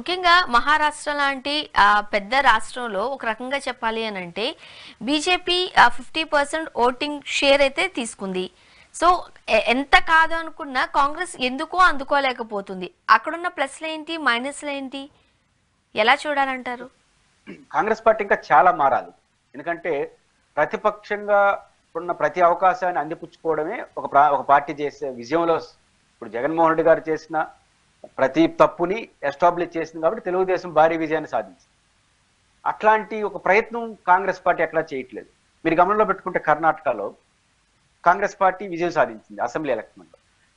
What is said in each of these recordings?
ముఖ్యంగా మహారాష్ట్ర లాంటి పెద్ద రాష్ట్రంలో ఒక రకంగా చెప్పాలి అని అంటే బీజేపీ 50% ఓటింగ్ షేర్ అయితే తీసుకుంది. సో ఎంత కాదు అనుకున్నా కాంగ్రెస్ ఎందుకో అందుకోలేకపోతుంది. అక్కడున్న ప్లస్లు ఏంటి, మైనస్లు ఏంటి, ఎలా చూడాలంటారు? కాంగ్రెస్ పార్టీ ఇంకా చాలా మారాలి. ఎందుకంటే ప్రతిపక్షంగా ఉన్న ప్రతి అవకాశాన్ని అందిపుచ్చుకోవడమే ఒక పార్టీ చేసే విజయంలో. ఇప్పుడు జగన్మోహన్ రెడ్డి గారు చేసిన ప్రతి తప్పుని ఎస్టాబ్లిష్ చేసింది కాబట్టి తెలుగుదేశం భారీ విజయాన్ని సాధించింది. అట్లాంటి ఒక ప్రయత్నం కాంగ్రెస్ పార్టీ ఎక్కడా చేయట్లేదు. మీరు గమనంలో పెట్టుకుంటే కర్ణాటకలో కాంగ్రెస్ పార్టీ విజయం సాధించింది అసెంబ్లీ ఎలక్షన్లో.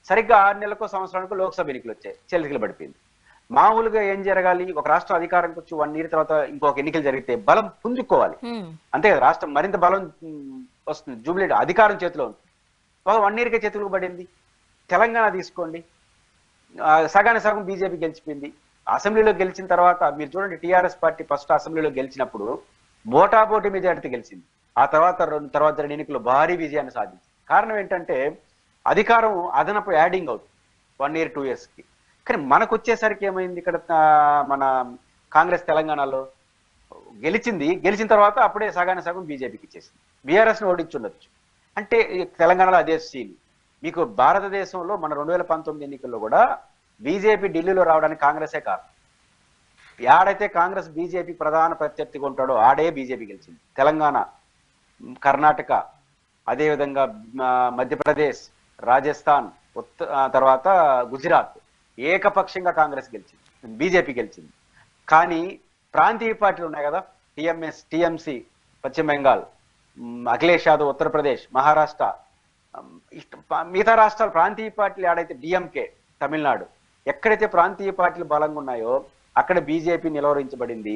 సరిగ్గా 6 నెలలకు సంవత్సరానికి లోక్సభ ఎన్నికలు వచ్చాయి, చెలికలు పడిపోయింది. మామూలుగా ఏం జరగాలి, ఒక రాష్ట్రం అధికారానికి వచ్చి 1 ఇయర్ తర్వాత ఇంకొక ఎన్నికలు జరిగితే బలం పుంజుకోవాలి, అంతే కదా, రాష్ట్రం మరింత బలం వస్తుంది, జూబ్లీడ్ అధికారం చేతిలో ఉంటుంది. ఒక 1 ఇయర్కే చేతులకు పడింది. తెలంగాణ తీసుకోండి, సగానికి సగం బీజేపీ గెలిచిపోయింది. అసెంబ్లీలో గెలిచిన తర్వాత మీరు చూడండి, టీఆర్ఎస్ పార్టీ ఫస్ట్ అసెంబ్లీలో గెలిచినప్పుడు బోటాబోటి మెజారిటీ గెలిచింది. ఆ తర్వాత రెండు ఎన్నికలు భారీ విజయాన్ని సాధించింది. కారణం ఏంటంటే అధికారం అదనపు యాడింగ్ అవుతుంది 1 ఇయర్ 2 ఇయర్స్కి. కానీ మనకు వచ్చేసరికి ఏమైంది, ఇక్కడ మన కాంగ్రెస్ తెలంగాణలో గెలిచిన తర్వాత అప్పుడే సగానికి సగం బీజేపీకి ఇచ్చేసింది. బీఆర్ఎస్ని ఓడించుండొచ్చు. అంటే తెలంగాణలో అదే సీన్. మీకు భారతదేశంలో మన 2019 ఎన్నికల్లో కూడా బీజేపీ ఢిల్లీలో రావడానికి కాంగ్రెసే కారణం. ఆడైతే కాంగ్రెస్ బీజేపీ ప్రధాన ప్రత్యర్థిగా ఉంటాడో ఆడే బీజేపీ గెలిచింది. తెలంగాణ, కర్ణాటక, అదేవిధంగా మధ్యప్రదేశ్, రాజస్థాన్, తర్వాత గుజరాత్ ఏకపక్షంగా కాంగ్రెస్ గెలిచింది, బీజేపీ గెలిచింది. కానీ ప్రాంతీయ పార్టీలు ఉన్నాయి కదా, టీఎంసీ పశ్చిమ బెంగాల్, అఖిలేష్ యాదవ్ ఉత్తరప్రదేశ్, మహారాష్ట్ర, మిగతా రాష్ట్రాలు ప్రాంతీయ పార్టీలు ఆడైతే డిఎంకే తమిళనాడు, ఎక్కడైతే ప్రాంతీయ పార్టీలు బలంగా ఉన్నాయో అక్కడ బీజేపీ నిలువరించబడింది.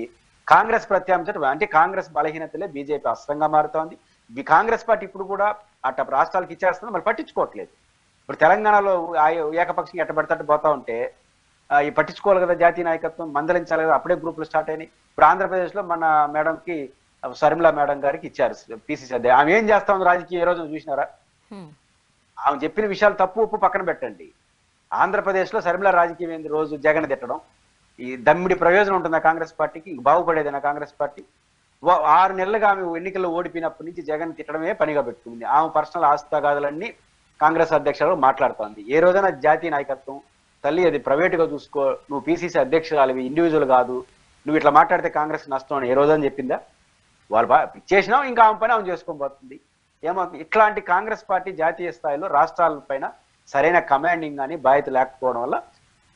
కాంగ్రెస్ ప్రత్యామ్నాయం అంటే కాంగ్రెస్ బలహీనతలే బీజేపీ అస్త్రంగా మారుతోంది. కాంగ్రెస్ పార్టీ ఇప్పుడు కూడా అట్ట రాష్ట్రాలకు ఇచ్చేస్తుంది, మళ్ళీ పట్టించుకోవట్లేదు. ఇప్పుడు తెలంగాణలో ఏకపక్షంగా ఎట్టబడతట్టు పోతా ఉంటే ఈ పట్టించుకోవాలి కదా, జాతీయ నాయకత్వం మందలించాలి కదా, అప్పుడే గ్రూపులు స్టార్ట్ అయినాయి. ఇప్పుడు ఆంధ్రప్రదేశ్లో మన మేడంకి, శర్మిలా మేడం గారికి ఇచ్చారు పిసిసి అధ్యక్షుడు. ఆమె ఏం చేస్తా ఉంది రాజకీయ, ఏ రోజు చూసినారా? ఆమె చెప్పిన విషయాలు తప్పు ఉప్పు పక్కన పెట్టండి. ఆంధ్రప్రదేశ్లో శర్మిల రాజకీయం ఏంది, రోజు జగన్ తిట్టడం. ఈ దమ్మిడి ప్రయోజనం ఉంటుందా కాంగ్రెస్ పార్టీకి? బాగుపడేదేనా కాంగ్రెస్ పార్టీ? 6 నెలలుగా ఆమె ఎన్నికల్లో ఓడిపోయినప్పటి నుంచి జగన్ తిట్టడమే పనిగా పెట్టుకుంది. ఆమె పర్సనల్ ఆస్తిగాదులన్నీ కాంగ్రెస్ అధ్యక్షులు మాట్లాడుతోంది. ఏ రోజైనా జాతీయ నాయకత్వం, తల్లి అది ప్రైవేటుగా చూసుకో, నువ్వు పిసిసి అధ్యక్షురాలివి, ఇండివిజువల్ కాదు, నువ్వు ఇట్లా మాట్లాడితే కాంగ్రెస్ నష్టం అని ఏ రోజని చెప్పిందా? వాళ్ళు చేసినా ఇంకా ఆమె పని ఆమె చేసుకొని పోతుంది. ఏమవుతుంది, ఇట్లాంటి కాంగ్రెస్ పార్టీ జాతీయ స్థాయిలో రాష్ట్రాలపైన సరైన కమాండింగ్ అని బాధ్యత లేకపోవడం వల్ల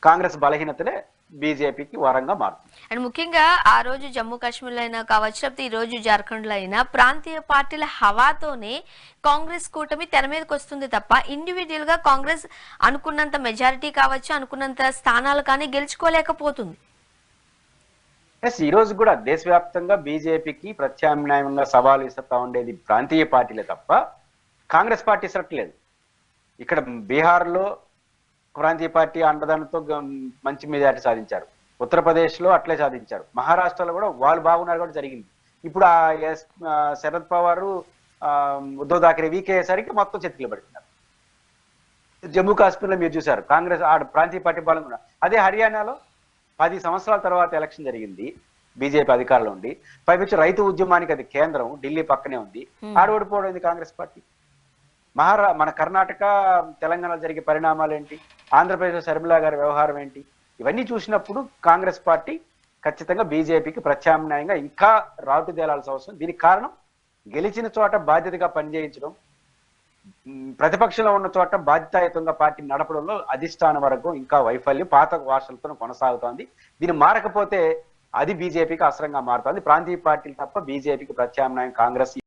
కాంగ్రెస్ బలహీనతలే బీజేపీకి వరంగా మారుతుంది. అండ్ ముఖ్యంగా ఆ రోజు జమ్మూ కాశ్మీర్లో అయినా కావచ్చు, లేకపోతే ఈ రోజు జార్ఖండ్లో అయినా ప్రాంతీయ పార్టీల హవాతోనే కాంగ్రెస్ కూటమి తెర మీదకి వస్తుంది తప్ప ఇండివిజువల్ గా కాంగ్రెస్ అనుకున్నంత మెజారిటీ కావచ్చు, అనుకున్నంత స్థానాలు కానీ గెలుచుకోలేకపోతుంది. ఈ రోజు కూడా దేశవ్యాప్తంగా బీజేపీకి ప్రత్యామ్నాయంగా సవాలు ఇస్తా ఉండేది ప్రాంతీయ పార్టీలే తప్ప కాంగ్రెస్ పార్టీ ఇసరట్లేదు. ఇక్కడ బీహార్లో ప్రాంతీయ పార్టీ అండదండతో మంచి మెజారిటీ సాధించారు, ఉత్తరప్రదేశ్లో అట్లే సాధించారు, మహారాష్ట్రలో కూడా వాళ్ళు బాగున్నారు కూడా జరిగింది. ఇప్పుడు శరద్ పవార్, ఉద్ధవ్ థాకరే వీక్ అయ్యేసరికి మొత్తం చేతికి పడుతున్నారు. జమ్మూ కాశ్మీర్లో మీరు చూశారు, కాంగ్రెస్ ప్రాంతీయ పార్టీ బలంగా. అదే హర్యానాలో 10 సంవత్సరాల తర్వాత ఎలక్షన్ జరిగింది, బీజేపీ అధికారంలో ఉండి, పైపచ్చి రైతు ఉద్యమానికి అది కేంద్రం, ఢిల్లీ పక్కనే ఉంది, ఓడిపోవడం కాంగ్రెస్ పార్టీ. మన కర్ణాటక, తెలంగాణలో జరిగే పరిణామాలు ఏంటి, ఆంధ్రప్రదేశ్ శర్మిలా గారి వ్యవహారం ఏంటి, ఇవన్నీ చూసినప్పుడు కాంగ్రెస్ పార్టీ ఖచ్చితంగా బీజేపీకి ప్రత్యామ్నాయంగా ఇంకా రాటుదేలాల్సిన అవసరం. దీనికి కారణం గెలిచిన చోట బాధ్యతగా పనిచేయించడం, ప్రతిపక్షంలో ఉన్న చోట బాధ్యతాయుతంగా పార్టీ నడపడంలో అధిష్టానం వరకు ఇంకా వైఫల్యం పాత వార్షలతో కొనసాగుతోంది. దీన్ని మారకపోతే అది బీజేపీకి అస్త్రంగా మారుతుంది. ప్రాంతీయ పార్టీలు తప్ప బీజేపీకి ప్రత్యామ్నాయం కాంగ్రెస్